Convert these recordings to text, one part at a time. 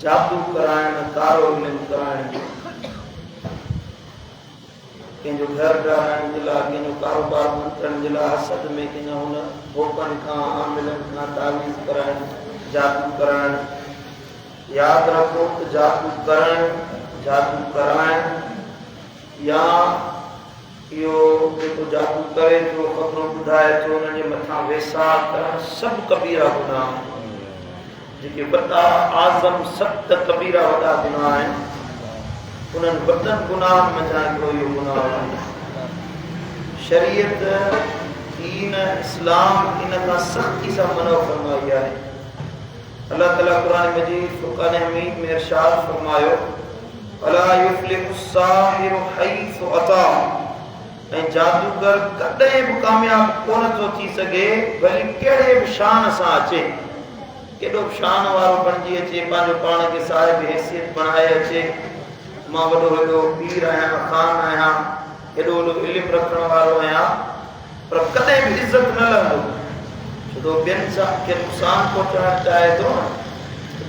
जादू कराइण कारो इल्म कराइण कंहिंजो घर ॾाराइण जे लाइ कंहिंजो कारोबार मंत्रण जे लाइ हसद में कंहिंजा हुन भोपनि खां आमिलनि खां तावीज़ कराइण जादू कराइण यादि रखो त जादू करण जादू कराइण या इहो जेको जादू करे थो ख़बरूं ॿुधाए थो हुन जे मथां वेसार करण सभु कबीरा गुनाह आहिनि जेके वॾा आज़म 7 कबीरा वॾा गुनाह आहिनि उन्हनि वॾनि गुनाहनि मंझां हिकिड़ो इहो गुनाह आहे शरीयत दीन इस्लाम इन खां सख़्ती सां मनो फरमाई आहे अल्लाह ताला क़ुरान मजीद फुरक़ान हमीद में इरशाद फरमायो अला युफ्लिहु साहिरु हैसु अता ऐं जादूगर कॾहिं बि कामयाब कोन थो थी सघे भली कहिड़े बि शान सां अचे केॾो बि शान वारो बणिजी अचे पंहिंजो पाण खे साहिब हैसियत बणाए अचे मां वॾो वॾो पीर आहियां ख़ान आहियां हेॾो वॾो इल्मु रखण वारो आहियां पर कॾहिं बि इज़त न लहंदो छो त ॿियनि सां खे नुक़सानु पहुचाइणु चाहे थो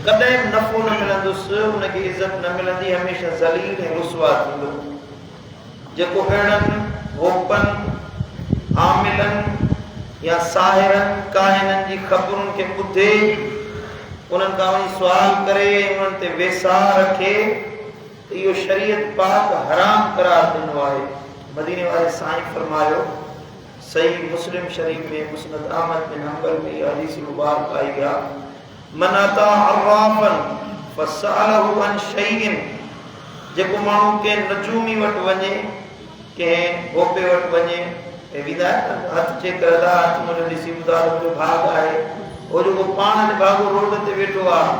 कॾहिं बि नफ़ो न मिलंदुसि हुनखे इज़त न मिलंदी हमेशह ज़लील ऐं रुसवा थींदो जेको अहिड़नि भोपनि आमिलनि या साहिरनि काहिननि जी ख़बरुनि खे ॿुधे उन्हनि खां वञी सुवाल करे उन्हनि ते वेसार रखे इहो शरीयत पाक हराम करार ॾिनो आहे मदीने वारे साईं फरमायो सही मुस्लिम शरीफ में मुस्नद अहमद बिन हंबल में यह हदीस मुबारक आई आहे मन अता अर्राफन फसअलहु अन शैइन जेको माण्हू के नजूमी वटि वञे कंहिं भोपे वटि वञे ऐं वेंदा हथ चेक करंदा हथ मुंहिंजो ॾिसी ॿुधा मुंहिंजो भाग आहे उहो जेको पाण जे भाॻो रोड ते वेठो आहे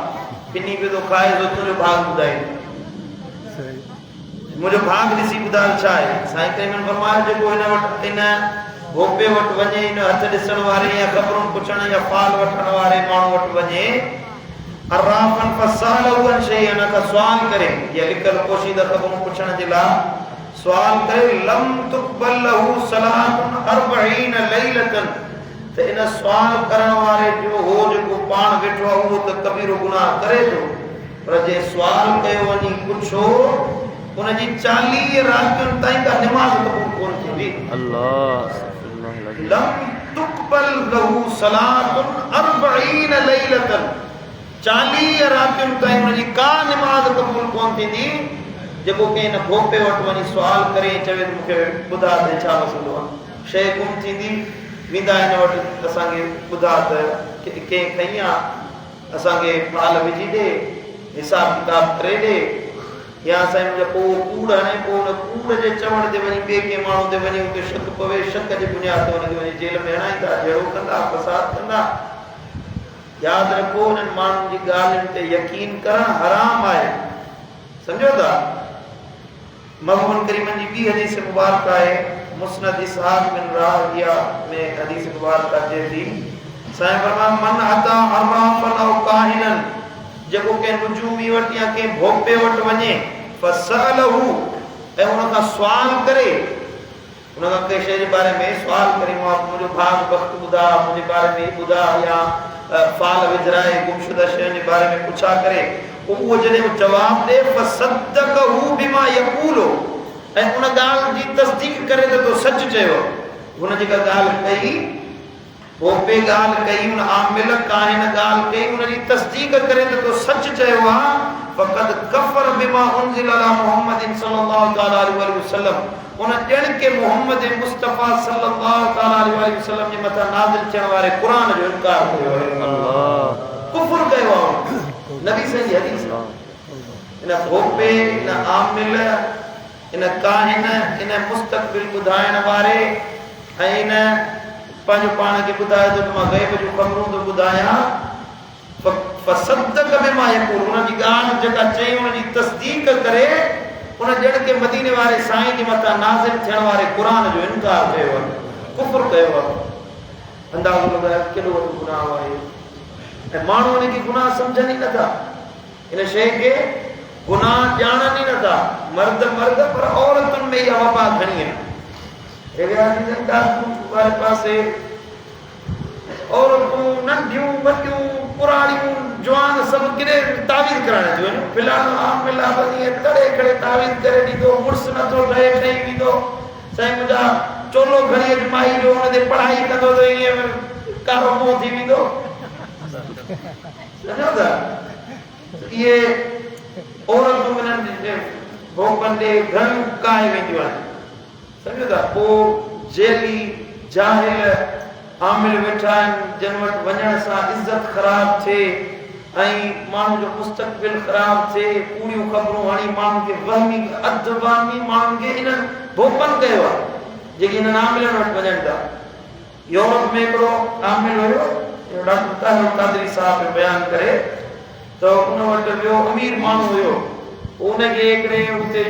पिनी पियो थो खाए थो तुंहिंजो भाग ॿुधाईंदो मुझे भाग ॾिसी ॿुधाए छा आहे साईं करीमन फरमायो जेको हिन वटि इन भोपे वटि वञे इन हथ ॾिसण वारे या ख़बरूं पुछण या फाल वठण वारे माण्हू वटि वञे अर्राफन फसअलहु अन शैइन हुन खां सुवाल करे या लिखल पोशीदा ख़बरूं पुछण जे लाइ सुवाल करे लम तुक़बल लहू सलातुन 40 लैलतन त इन सुवाल करण वारे जो हो जेको पाण वेठो आहे उहो त कबीरो गुनाह करे थो पर जे सुवाल कयो वञी पुछो उनजी 40 रातियुनि ताईं का नमाज़ क़बूल कोन थींदी अल्लाह लम तुक़बल लहू सलातुन 40 लैलतन 40 रातियुनि ताईं उनजी का नमाज़ क़बूल कोन थींदी जेको कंहिं न भोपे वटि वञी सुवाल करे चवे मूंखे ॿुधा त छा मसइलो आहे शइ गुम थींदी वेंदा हिन वटि असांखे ॿुधा त कंहिं खई आहे असांखे फाल विझी ॾे हिसाब किताब करे ॾे या साईं मुंहिंजा पोइ कूड़ हणे पोइ हुन कूड़ जे चवण ते वञी ॿिए कंहिं माण्हू ते वञी हुते शक पवे शक जे बुनियाद ते हुनखे वञी जेल में हणाईंदा जहिड़ो कंदा फसाद कंदा यादि रखो हुननि माण्हुनि जी ॻाल्हियुनि ते यकीन करणु हराम आहे सम्झो था मक़बूल करीमन जी ॿी हदीस मुबारक आहे मुस्नद इसहाक़ बिन राहिया में हदीस मुबारक अचे थी साईं फरमायो मन अता अर्राफन औ काहिनन जेको कंहिं नुजूमी वटि या कंहिं भोपे वटि वञे फसअलहु ऐं हुन खां सुवाल करे हुन खां कंहिं शइ जे बारे में सुवाल करे मुंहिंजो भाग वक़्तु ॿुधा मुंहिंजे बारे में ॿुधा या फाल विझराए गुमशुदा शयुनि जे बारे में पुछा करे उहो जॾहिं जवाब ॾे फसद्दक़हु बिमा यक़ूलु ऐं उन ॻाल्हि जी तस्दीक करे त तो सच चयो हुन जेका ॻाल्हि कई भोपे ॻाल्हि कई उन आमिल काहिन ॻाल्हि कई उनजी तस्दीक करे त तो सच चयो आहे फ़क़द कफ़र बिमा उनज़िल अला मुहम्मद सल्लल्लाहु तआला अलैहि वसल्लम उन ॼण के मोहम्मद मुस्तफ़ा सल्लल्लाहु तआला अलैहि वसल्लम जे मथां नाज़िल थियण वारे क़ुरान जो इनकार कयो आहे अल्लाह कुफ्र कयो आहे नबी सही हदीस इन भोपे इन आमिल इन काहिन इन मुस्तक़बिल ॿुधाइण वारे ऐं इन पंहिंजो पाण खे ॿुधाए थो त मां ग़ैब जूं ख़बरूं थो ॿुधायां फसद्दक़ बिमा यक़ूल उनजी ॻाल्हि जेका चई उनजी तस्दीक करे उन ॼण खे मदीने वारे साईं जे मथां नाज़िल थियण वारे क़ुरान जो इनकार कयो आहे कुफ्र कयो आहे अंदाज़ो लॻायो केॾो वॾो गुनाह आहे ऐं माण्हू उनखे गुनाह सम्झनि ई नथा इन शइ खे गुनाह ॼाणनि ई नथा मर्द पर औरतुनि में इहा वबा खणी आहे वारे पासे औरतूं नंढियूं वॾियूं पुराणियूं जवान सभु किरे तावीज़ कराइण थियूं आहिनि फिलहाल आम मिला बनी तड़े खड़े तावीज़ करे ॾींदो मुड़ुस नथो ठहे ठही वेंदो साईं मुंहिंजा चोलो खणी अच माई जो हुन ते पढ़ाई कंदो त ईअं कारो मुंहुं थी वेंदो सम्झो था इहे औरतूं हिननि भोपनि ॾे घणियूं काए वेंदियूं आहिनि सम्झो था पोइ जेली जाहिल आमिल वेठा आहिनि जिन वटि वञण सां इज़त ख़राब थिए ऐं माण्हू जो मुस्तक़बिल ख़राब थिए पूरियूं ख़बरूं हणी माण्हुनि खे वहमी अधवामी माण्हुनि खे इन्हनि भोपनि कयो आहे जेके हिननि आमिलनि वटि वञनि था यूरोप में हिकिड़ो आमिल हुयो डॉक्टर ताहिर कादरी साहब बयानु करे त उन वटि वियो अमीर माण्हू हुयो उनखे हिकिड़े हुते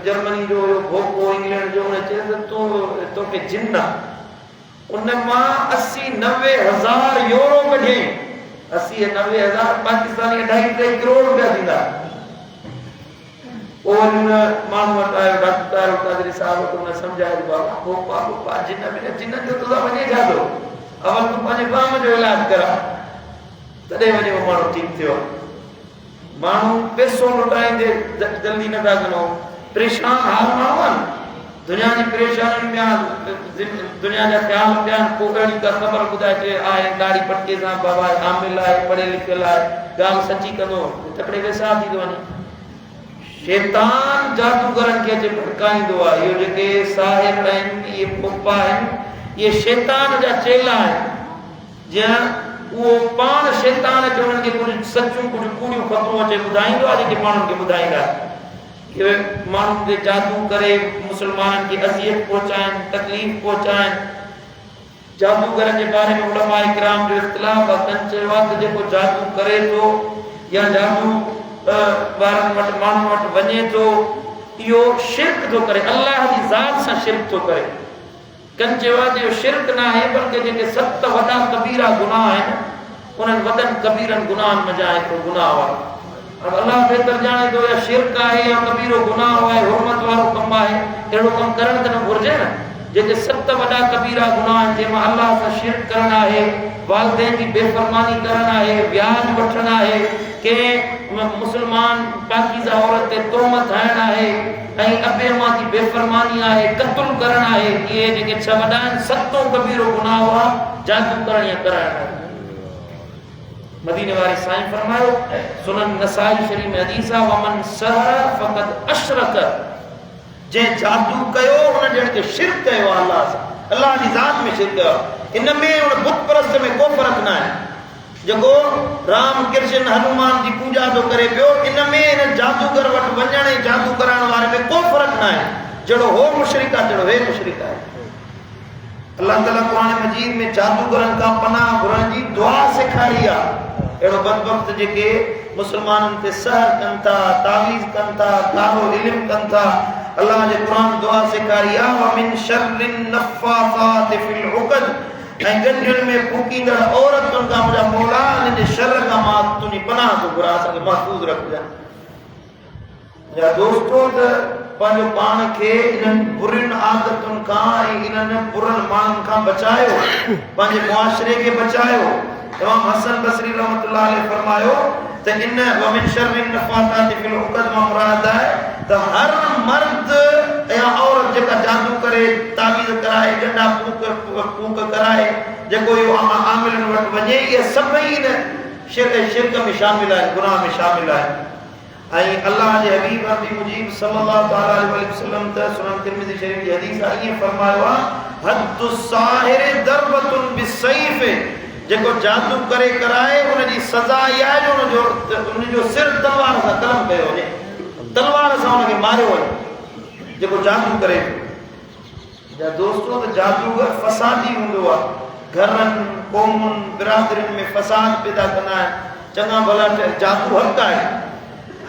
जर्मनी जो हुयो भोपो इंग्लैंड जो उन चयो त तोखे जिन आहे उन मां 80-90 हज़ार यूरो कढियई 80-90 हज़ार पाकिस्तानी 2.5-3 करोड़ रुपया थींदा और माण्हू वटि आयो डॉक्टर ताहिर कादरी साहब खे उन सम्झायो बाबा भोपा जिन में जिन जो तुंहिंजा वञे छा थो अवल तूं पंहिंजे बाम जो इलाज करा तॾहिं वञे उहो माण्हू ठीकु थियो माण्हू पैसो लुटाईंदे जल्दी नथा कनो परेशान हाल माण्हू आहिनि दुनिया जी परेशानियुनि में दुनिया जा ख़्याल पिया आहिनि पोइ अहिड़ी का ख़बर ॿुधाए चए आहे दाढ़ी पटके सां बाबा आमिल आहे पढ़ियल लिखियल आहे ॻाल्हि सची कंदो तकिड़े वेसा थी थो वञे शैतान जादूगरनि खे अचे भटकाईंदो आहे इहो जेके साहिब आहिनि इहे पुपा आहिनि इहे शैतान जा चेला आहिनि जीअं उहो पाण शैतान अचे उन्हनि खे कुझु सचूं कुझु कूड़ियूं ख़बरूं अचे ॿुधाईंदो आहे जेके माण्हुनि खे ॿुधाईंदा माण्हुनि ते जादू करे मुसलमाननि खे अज़ियत पहुचाइनि तकलीफ़ पहुचाइनि जादूगरनि जे बारे में उलमा इकराम जो इख़्तिलाफ़ आहे चयो आहे त जेको जादू करे थो या जादू ॿारनि वटि माण्हुनि वटि वञे थो इहो शिरक थो करे अल्लाह जी ज़ात सां शिरक थो करे कनि चयो आहे त इहो शिरक न आहे बल्कि जेके 7 वॾा कबीरा गुनाह आहिनि उन्हनि वॾनि कबीरनि गुनाहनि मंझां हिकिड़ो गुनाह आहे अब अल्लाह बेहतर जाने तो या शिरक है या कबीरो गुनाह है हुर्मत वालो कम है एड़ो कम करण त न घुर्जे न जेके 7 वॾा कबीरा गुनाह आहिनि जंहिंमां अल्लाह सां शिरक करणु आहे वालिदैन जी बेफ़रमानी करणु आहे व्याज वठणु आहे कंहिं मुस्लमान पाकीज़ा औरत ते तोहमत हणणु आहे ऐं अबे मां जी बेफ़रमानी आहे क़त्ल करणु आहे इहे जेके 6 वॾा आहिनि 7 कबीरो गुनाह हुआ जादू करणु या कराइणु मदीने वाले साईं फरमायो सुनन नसाई शरीफ में हदीस है वमन सहर फकद अशरक जे जादू कयो उन जण के शिरक कयो अल्लाह से अल्लाह की जात में शिरक कयो इन में उन बुत परस्त में को फर्क ना है जको राम कृष्ण हनुमान जी पूजा तो करे पियो इन में इन जादूगर वट वञण ऐं जादू कराइण वारे में को फर्क ना है जड़ो हो मुशरिक है जड़ो हे मुशरिक है अल्लाह ताला कुरान मजीद में जादूगरन का पनाह घुरण जी दुआ सिखारी है एड़ो बदबख्त जेके मुसलमानन ते सहर कन था तावीज़ कन था कारो इल्म कन था अल्लाह जे कुरान दुआ सिखारी है व मिन शर्रिन नफ़ासात फिल उक़द ऐं गंढियुनि में फूकींदड़ औरतुनि खां मुंहिंजा मौला इन जे शर खां मां तुंहिंजी पनाह थो घुरां असांखे महफ़ूज़ रखजांइ या दोस्तो त पंहिंजो पाण खे इन्हनि बुरियुनि आदतुनि खां ऐं इन्हनि बुरनि माण्हुनि खां बचायो पंहिंजे मुआशरे खे बचायो इमाम हसन बसरी रहमतुल्लाह अलैहि फरमायो त इन व मिन शर्रिन नफ़ासात फिल उक़द मां मुराद आहे त हर मर्द या औरत जेका जादू करे तावीज़ कराए गंडा फूक कराए जेको इहो आमिलनि वटि वञे इहे सभई शिरक में शामिल आहिनि गुनाह में शामिल आहिनि ऐं अल्लाह जे हबीब नबी मुजीब सल्लल्लाहु तआला अलैहि वसल्लम त सुनन तिरमिज़ी शरीफ जी हदीस आहे ईअं फरमायो आहे हद्दु साहिर दरबतुन बिसैफ जेको जादू करे कराए उनजी सज़ा इहा आहे जो उनजो सिर तलवार सां कलम कयो वञे तलवार सां उनखे मारियो वञे जेको जादू करे या दोस्तो त जादूगर फसादी हूंदो आहे घरनि क़ौमुनि बिरादरियुनि में फसाद पैदा कंदा आहिनि चङा भला जादू हक़ आहे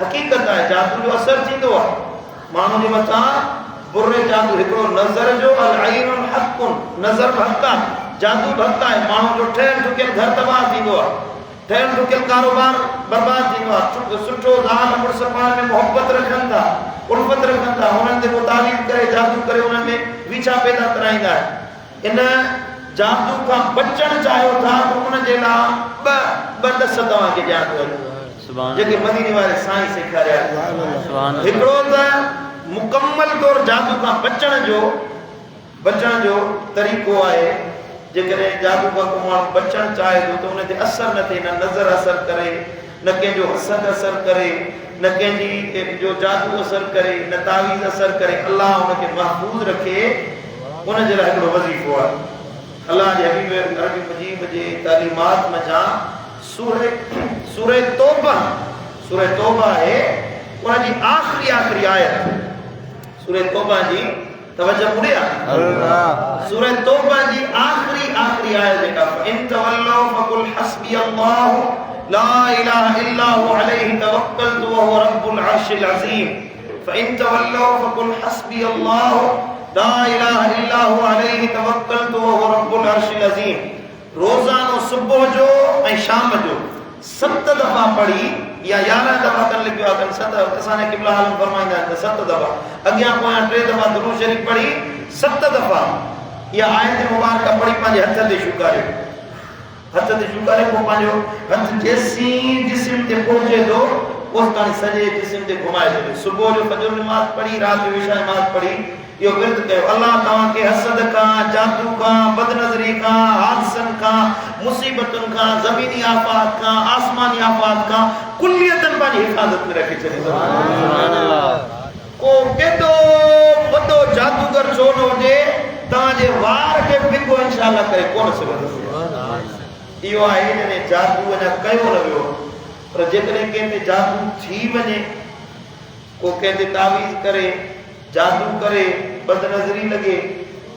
हक़ीक़त आहे जादू जो असर थींदो आहे माण्हू जे मथां बुरे जादू हिकिड़ो नज़र जो अल ऐनुल हक़ुन नज़र हक़ आहे जादू हक़ आहे माण्हू जो ठहियल ठुकियल घर तबाह थींदो आहे ठहियल ठुकियल कारोबार बर्बाद थींदो आहे सुठो ज़ाल मुड़ुस पाण में मोहबत रखनि था उल्फत रखनि था हुननि ते को तालीम करे जादू करे हुननि में विछा पैदा कराईंदा आहिनि इन जादू का बचण चाहियो था तो उन जे ला ब दस तवा के ॼाण थो सुभान जेके मदीने वाले साईं सेखारिया सुभान हिकड़ो त मुकम्मल तौर जादू का बचण जो तरीक़ो आहे जेकॾहिं जादू का को माण्हू बचण चाहे थो त उन ते असर न थिए न नज़र असर करे न कंहिंजो हसद असर करे न कंहिंजी जो जादू असर करे न तावीज़ असर करे अल्लाह उनखे महफूज़ रखे उन जे लाइ हिकिड़ो वज़ीफ़ो आहे अल्लाह जे हबीब अरबी मजीद जे तालीमात में जा सूरह तौबा है उन जी आखिरी आयत सूरह तौबा जी तवज्जो मुड़िया सूरह तौबा जी आखिरी आयत जेका इन तवल्लो फकुल हस्बी अल्लाह ला इलाहा इल्ला हु अलैहि तवक्कलतु व हुवा रब्बुल अर्शिल अज़ीम फ़इन तवल्लो फकुल हस्बी अल्लाह ला इलाहा इल्ला हु अलैहि तवक्कलतु व हुवा रब्बुल अर्शिल अज़ीम रोजानो सुबह जो ऐं शाम जो 7 दफा पढ़ी या 11 दफा कर लिखियो आहे 7 असाने क़िबला आलम फरमाइंदा आहिनि 7 दफा अॻियां पोयां 3 दफा दुरूद शरीफ पढ़ी 7 दफा या आयत मुबारक पढ़ी पंहिंजे हथ ते शुकारियो पोइ पंहिंजो हथ जेसी जिस्म ते पहुचे थो उस ताणी सॼे जिस्म ते घुमाए छॾियो सुबह जो फजर नमाज़ पढ़ी रात जो इशा नमाज़ पढ़ी यो विर्द कयो अल्लाह तव्हां खे हसद खां जादू खां बदनज़री खां हादसन खां मुसीबतुनि खां ज़मीनी आफ़ात खां आसमानी आफ़ात खां कुल्लियतन पंहिंजी हिफ़ाज़त में रखे छॾे सुभान अल्लाह को केॾो वॾो जादूगर छो न हुजे तव्हांजे वार खे फिको इंशाअल्लाह करे कोन सघंदो इहो आहे हिन जादू अञा कयो न वियो पर जेकॾहिं कंहिं ते जादू थी वञे को कंहिं ते तावीज़ करे जादू करे बदनज़री लगे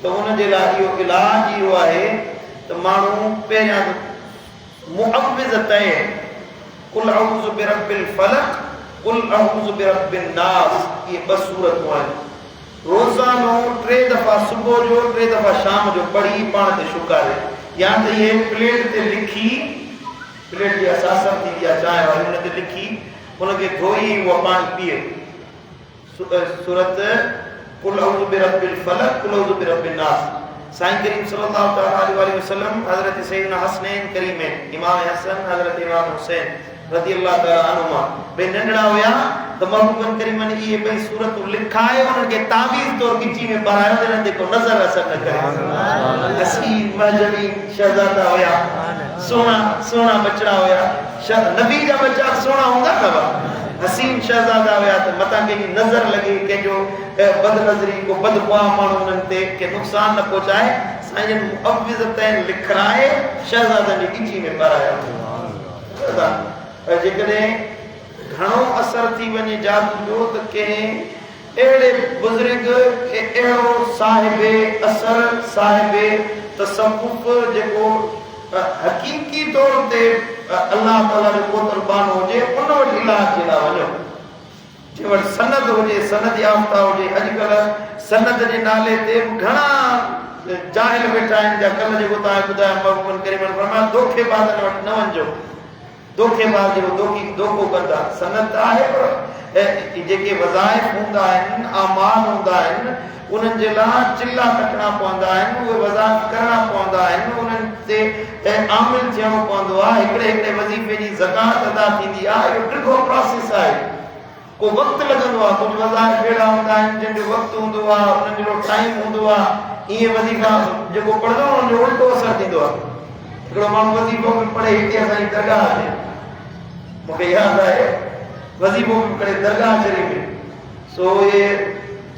तो उन जे लाइ इहो इलाज इहो आहे त माण्हू पहिरियां मुअव्विज़तैन कुल अऊज़ु बिरब्बिल फलक कुल अऊज़ु बिरब्बिन नास ये 2 सूरतूं आहिनि रोज़ानो 3 दफ़ा सुबह जो 3 दफ़ा शाम जो पढ़ी पाण ते शुकारे या त ये प्लेट ते लिखी प्लेट जी असासर थींदी आहे चांहि वारी उन ते लिखी उनखे धोई उहा पाणी पीए सूरत कुल अऊज़ु बिरब्बिल फलक कुल अऊज़ु बिरब्बिन नास साईं करीम सल्लल्लाहु अलैहि वसल्लम हज़रत सैयदना हसनैन करीमैन इमाम हसन हज़रत इमाम हुसैन रज़ियल्लाहु तआला अन्हुमा बे नंढड़ा हुया त महबूबन करीमन इहे 2 सूरतूं लिखाए उन्हनि खे तावीज़ तौर गिची में पढ़ायो जॾहिं ते को नज़र असर न करे हसीन महजबी शहज़ादा हुया सोना बचड़ा हुया नबी जा बच्चा सोना हूंदा न हसीन शहजादा हुया त मता कंहिंजी नज़र लगे कंहिंजो बदनज़री को बदख्वाह माण्हू उन्हनि ते के नुक़सान न पहुचाए साईं मुअव्विज़तैन लिखाए शहजादनि जी गिची में पढ़ाया जेकॾहिं घणो असर थी वञे जादू जो त कंहिं अहिड़े बुज़ुर्ग अहिड़ो साहिबे असर साहिबे तसव्वुफ़ जेको हकीकी तौर ते अल्लाह ताला जो कोतरबान हुजे उन वटि इलाज जे लाइ वञो जे वटि सनद हुजे सनद याफ़्ता हुजे अॼुकल्ह सनद जे नाले ते घणा जाहिल वेठा आहिनि जा कल्ह जेको तव्हां ॿुधायो महबूबन करीमन फरमाया धोखेबाज़नि वटि न वञिजो धोखेबाज़ जेको धोखो कंदा सनद आहे पर जेके वज़ाइफ़ हूंदा आहिनि आमाल हूंदा आहिनि उन्हनि जे लाइ चिल्ला कटणा पवंदा आहिनि उहे वज़ाइफ़ करणा पवंदा आहिनि उन्हनि ते आमिल थियणो पवंदो आहे हिकिड़े वज़ीफ़े जी ज़कात अदा थींदी आहे इहो ॾिघो प्रोसेस आहे को वक़्तु लॻंदो आहे कुझु वज़ाइफ़ अहिड़ा हूंदा आहिनि जंहिंजो वक़्तु हूंदो आहे उन्हनि जो टाइम हूंदो आहे इहे वज़ीफ़ा जेको पढ़ंदो उन जो उल्टो असरु थींदो आहे हिकिड़ो माण्हू वज़ीफ़ो बि पढ़े हिते असांजी दरगाह ते मूंखे यादि आहे वज़ीफ़ो बि पढ़े दरगाह शरीफ़ में सो इहे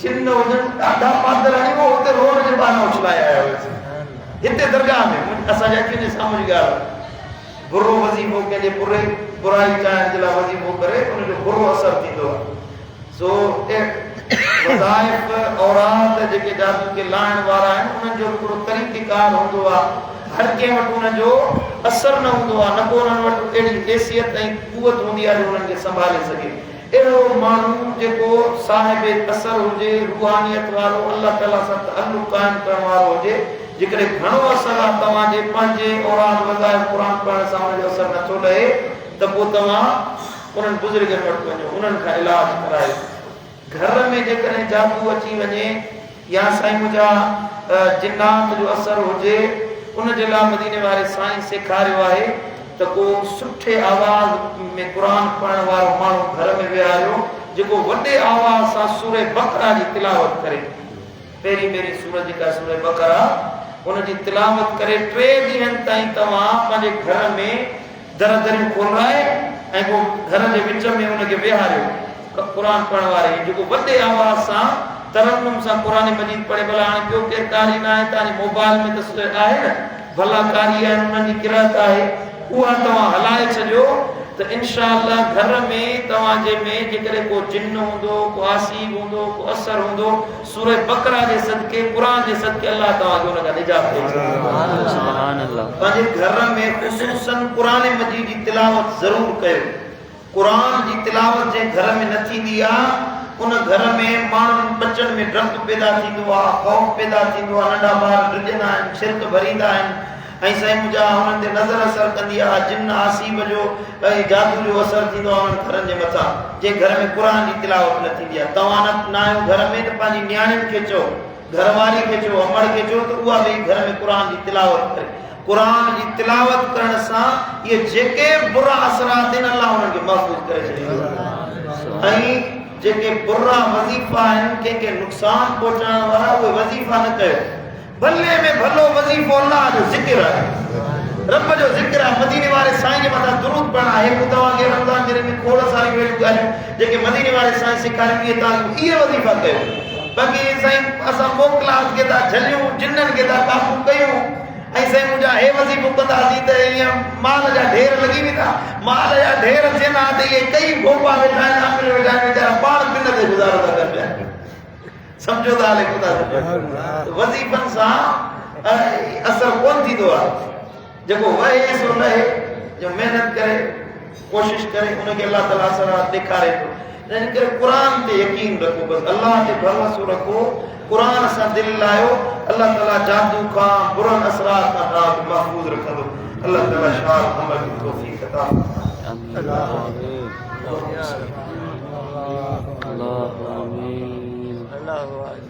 चिन्न हुजनि ॾाढा पादर आहिनि हुते रोड जे ॿाहिरां उछलाए आया हुआसीं हिते दरगाह में असांजे अखियुनि जे साम्हूं जी ॻाल्हि बुरो वज़ीफ़ो कंहिंजे बुराई चाहिण जे लाइ वज़ीफ़ो करे उनजो बुरो असरु थींदो आहे सो वज़ाइफ़ औरात जेके जादू खे लाइण वारा आहिनि उन्हनि जो हिकिड़ो तरीक़ेकार हूंदो आहे हर कंहिं वटि उनजो असरु न हूंदो आहे न को उन्हनि वटि अहिड़ी हैसियत ऐं क़ुवत हूंदी आहे जो उन्हनि खे संभाले सघे अहिड़ो माण्हू जेको साहिब असर हुजे रूहानियत वारो अल्लाह ताला सां तअल्लुक़ क़ाइमु करण वारो हुजे जेकॾहिं घणो असरु आहे तव्हांजे पंहिंजे औरात वज़ाइफ़ क़ुर पढ़ण सां उनजो असरु नथो लहे त पोइ तव्हां उन्हनि बुज़ुर्गनि वटि वञो उन्हनि खां इलाज करायो घर में जेकॾहिं जादू अची वञे या साईं मुंहिंजा जिन्नात जो असरु हुजे उन जे लाइ मदीने वारे साईं सेखारियो आहे त को सुठे आवाज़ में क़ुर पढ़ण वारो माण्हू घर में विहारियो जेको वॾे आवाज़ सां सूरह बक़रा जी तिलावत करे। पहिरीं सूरत जेका सूरह बक़रा उन जी तिलावत करे 3 ॾींहंनि ताईं तव्हां पंहिंजे घर में दरियूं खोलाए ऐं को घर जे विच में उनखे विहारियो क़ुर पढ़ण वारे जेको वॾे आवाज़ सां तरन्नुम सां क़ुर मजीद पढ़े। भला हाणे ॿियो केरु कारी न आहे, तव्हांजे मोबाइल में त आहे न भला कारी आहे, उन्हनि जी किरात आहे, उहा तव्हां हलाए छॾियो त इंशाअल्लाह घर में तव्हांजे में जेकॾहिं को जिन हूंदो, को आसीब हूंदो, को असर हूंदो, सूरह बक़रा जे सदके क़ुर जे सदके अल्लाह तव्हांखे उन खां निजात ॾेई छॾींदो। सुभान अल्लाह। पंहिंजे घर में ख़ुसूसन क़ुर मजीद जी तिलावत ज़रूर कयो। क़ुर जी तिलावत जे घर में न थींदी आहे उन घर में माण्हुनि बचनि में डप पैदा थींदो आहे, ख़ौफ़ पैदा थींदो आहे, नंढा ॿार ड्रिजंदा आहिनि, शिरक भरींदा आहिनि ऐं साईं मुंहिंजा हुननि ते नज़र असर कंदी आहे, जिन आसीब जो ऐं जादू जो असर थींदो आहे उन्हनि घरनि जे मथां जे घर में क़ुर जी तिलावत न थींदी आहे। तव्हां न आहियो घर में त पंहिंजी नियाणियुनि खे चओ, घरवारी खे चओ, अमड़ खे चओ त उहा बि घर में क़ुर जी तिलावत करे। क़ुर जी तिलावत करण सां इहे जेके बुरा असरात आहिनि अल्लाह उन्हनि खे महफ़ूज़ करे छॾींदो ऐं जेके बुरा वज़ीफ़ा आहिनि कंहिंखे नुक़सान पहुचाइण वारा उहे वज़ीफ़ा न कयो। भले में भलो वज़ीफ़ो अल्लाह जो ज़िक्र आहे, रब जो ज़िक्र आहे, मदीने वारे साईं जे मथां दुरूद पढ़णु आहे। पोइ तव्हांखे रमज़ान जे में खोड़ सारी अहिड़ियूं ॻाल्हियूं जेके मदीने वारे साईं सेखारियूं इहे तव्हां इहे वज़ीफ़ा कयो। बाक़ी साईं असां मोकलास खे था झलियूं, जिन्ननि खे था काबू कयूं ऐं साईं मुंहिंजा हे वज़ीफ़ो कंदासीं त ईअं माल जा ढेर लॻी वेंदा, माल जा ढेर थियनि हा त इहे कई गोपा वेठा आहिनि, आमिर वेठा आहिनि, वीचारा पाण पिन ते गुज़ारो था कनि पिया। सम्झो था हले ख़ुदा वज़ीफ़नि सां असर कोन थींदो आहे। जेको वहे सो लहे, जो महिनत करे कोशिश करे उनखे अल्लाह ताला असर ॾेखारे थो। इन करे क़ुर ते यकीन रखो, बसि अल्लाह ते भरोसो रखो, क़ुर सां दिलि लायो, अल्लाह ताला जादू खां बुरनि असरात खां तव्हांखे महफ़ूज़ रखंदो। अल्लाह ताला शाह अमल की तौफ़ीक़ अता फरमाए।